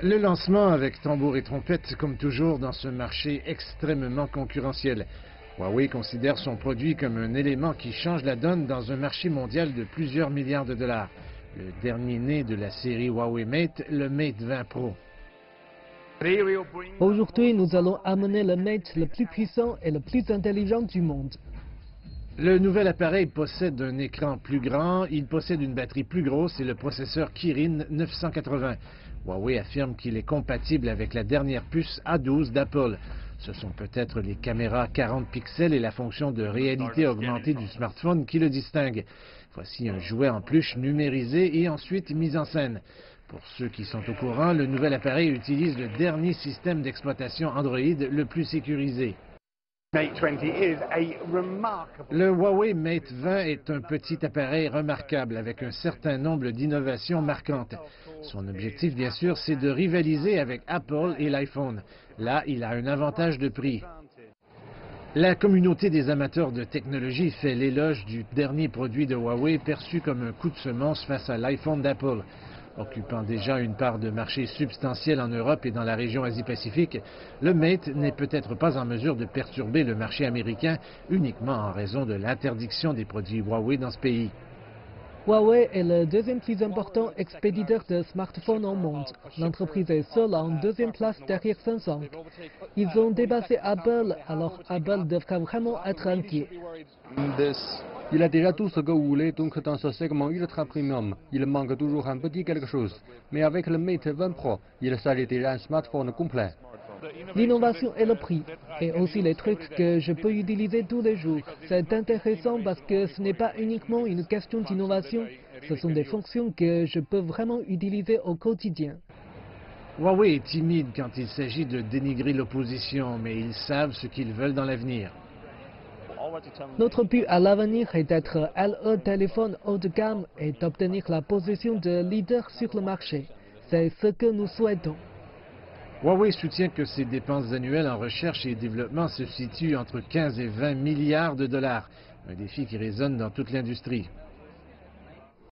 Le lancement avec tambour et trompette, comme toujours dans ce marché extrêmement concurrentiel. Huawei considère son produit comme un élément qui change la donne dans un marché mondial de plusieurs milliards de dollars. Le dernier né de la série Huawei Mate, le Mate 20 Pro. Aujourd'hui, nous allons amener le Mate le plus puissant et le plus intelligent du monde. Le nouvel appareil possède un écran plus grand, il possède une batterie plus grosse et le processeur Kirin 980. Huawei affirme qu'il est compatible avec la dernière puce A12 d'Apple. Ce sont peut-être les caméras 40 pixels et la fonction de réalité augmentée du smartphone qui le distinguent. Voici un jouet en peluche numérisé et ensuite mis en scène. Pour ceux qui sont au courant, le nouvel appareil utilise le dernier système d'exploitation Android le plus sécurisé. Le Huawei Mate 20 est un petit appareil remarquable avec un certain nombre d'innovations marquantes. Son objectif, bien sûr, c'est de rivaliser avec Apple et l'iPhone. Là, il a un avantage de prix. La communauté des amateurs de technologie fait l'éloge du dernier produit de Huawei perçu comme un coup de semonce face à l'iPhone d'Apple. Occupant déjà une part de marché substantielle en Europe et dans la région Asie-Pacifique, le Mate n'est peut-être pas en mesure de perturber le marché américain uniquement en raison de l'interdiction des produits Huawei dans ce pays. Huawei est le deuxième plus important expéditeur de smartphones au monde. L'entreprise est seule en deuxième place derrière Samsung. Ils ont dépassé Apple, alors Apple devrait vraiment être inquiet. Il a déjà tout ce que vous voulez, donc dans ce segment ultra premium, il manque toujours un petit quelque chose. Mais avec le Mate 20 Pro, il s'agit déjà un smartphone complet. L'innovation et le prix, et aussi les trucs que je peux utiliser tous les jours. C'est intéressant parce que ce n'est pas uniquement une question d'innovation, ce sont des fonctions que je peux vraiment utiliser au quotidien. Huawei est timide quand il s'agit de dénigrer l'opposition, mais ils savent ce qu'ils veulent dans l'avenir. Notre but à l'avenir est d'être LE téléphone haut de gamme et d'obtenir la position de leader sur le marché. C'est ce que nous souhaitons. Huawei soutient que ses dépenses annuelles en recherche et développement se situent entre 15 et 20 milliards de dollars, un défi qui résonne dans toute l'industrie.